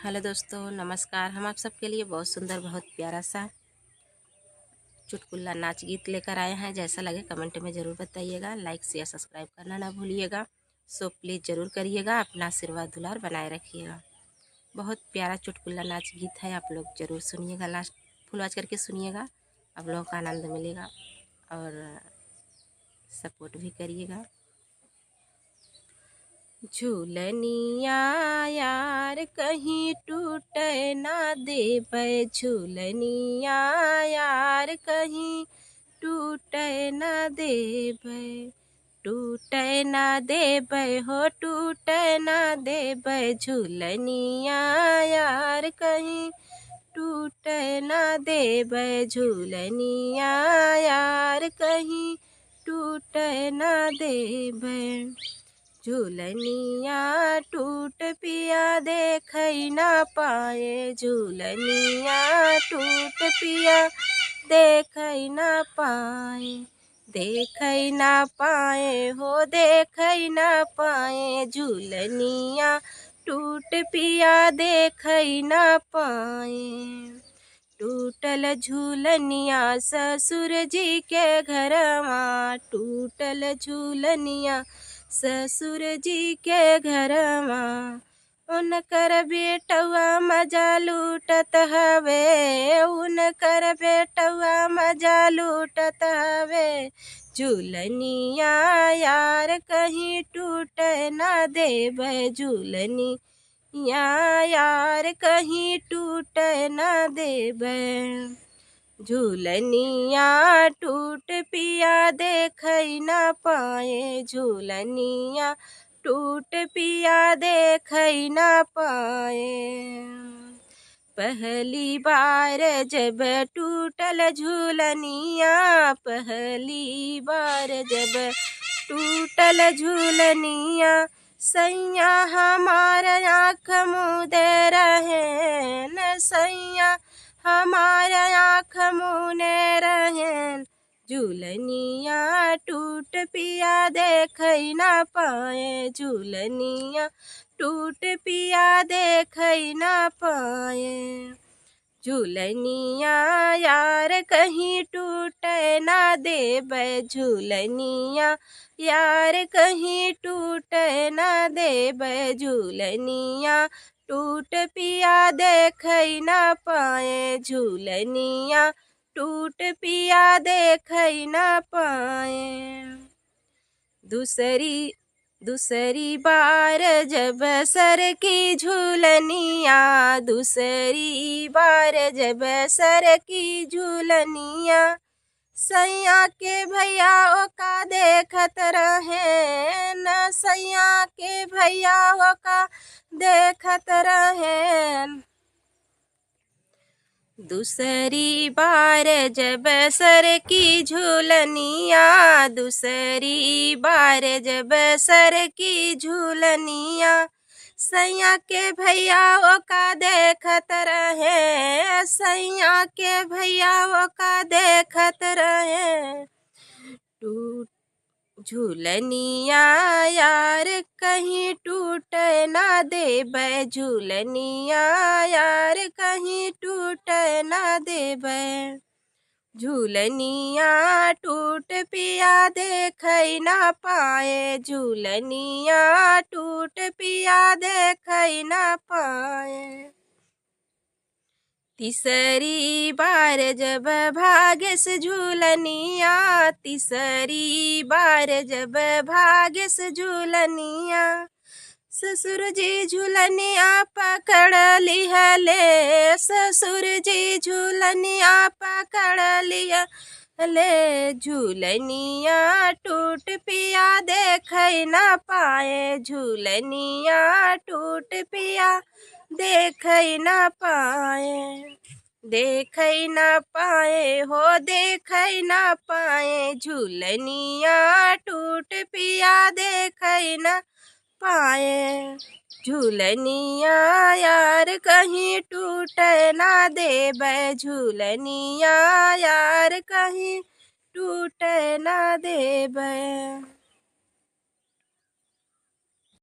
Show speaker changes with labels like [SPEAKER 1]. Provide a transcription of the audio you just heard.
[SPEAKER 1] Hello दोस्तों, नमस्कार। हम आप सबके लिए बहुत सुंदर, बहुत प्यारा सा चुटकुला नाच गीत लेकर आए हैं। जैसा लगे कमेंट में ज़रूर बताइएगा। लाइक शेयर सब्सक्राइब करना ना भूलिएगा। सो प्लीज़ ज़रूर करिएगा। अपना आशीर्वाद दुलार बनाए रखिएगा। बहुत प्यारा चुटकुला नाच गीत है, आप लोग ज़रूर सुनिएगा। लास्ट फुल वॉच करके सुनिएगा, आप लोगों का आनंद मिलेगा और सपोर्ट भी करिएगा। झूलनिया यार कहीं टूट ना देबै, झूलनिया यार कहीं टूट ना देबै, टूट ना देबै हो, टूट ना देबै, झूलनिया यार कहीं टूट ना देबै, झूलनिया यार कहीं टूट ना देबै। झूलनिया टूट पिया देखै ना पाए, झूलनिया टूट पिया देखै ना पाए, देखै ना पाए हो, देखै ना पाए, झूलनिया टूट पिया देखै ना पाए। टूटल झूलनिया ससुर जी के घरवा, टूटल झूलनिया ससुर जी के घरवा, उनकर बेटवा मजा लूटत हवे, उनकर बेटवा मजा लूटत हवे, झूलनिया यार कहीं टूट ना देबै, झूलनिया यार कहीं टूट ना देबै। झूलनिया टूट पिया देखै ना पाए, झूलनिया टूट पिया देखै ना पाए। पहली बार जब टूटल झूलनिया, पहली बार जब टूटल झूलनिया, सैया हमार आँख मूंदे रहे न, सैया हमार आँख मूंदे रहे, झूलनिया टूट पिया देखै ना पाए, झूलनिया टूट पिया देखै ना पाए। झूलनिया यार कहीं टूट ना देबै, झूलनिया यार कहीं टूट ना देबै, झूलनिया टूट पिया देखै ना पाए, झूलनिया टूट पिया देखै ना पाए। दूसरी बार जब सर की झूलनिया, दूसरी बार जब सर की झूलनिया, सैया के भैया ओका देखत रहे न, सैया के भैया ओका देखत रहे। दूसरी बार जब सर की झूलनिया, दूसरी बार जब सर की झूलनिया, सैया के भैया ओका देखत रहे, सैया के भैया ओका देखत रहे। झूलनिया यार कहीं टूट ना देबै, झूलनिया यार कहीं टूट ना देबै, झूलनिया टूट पिया देखै ना पाए, झूलनिया टूट पिया देखै ना पाए। तीसरी बार जब भाग्यस झूलनिया, तीसरी बार जब भाग्यस झूलनिया, ससुर जी झूलनिया पकड़ लिहले, ससुर जी झूलनिया पकड़ लिया ले, झूलनिया टूट पिया देखै ना पाए, झूलनिया टूट पिया देखै ना पाए, देखै ना पाए हो, देखै ना पाए, झूलनिया टूट पिया देखै ना पाए। झूलनिया यार कहीं टूट ना देबै, झूलनिया यार कहीं टूट ना देबै।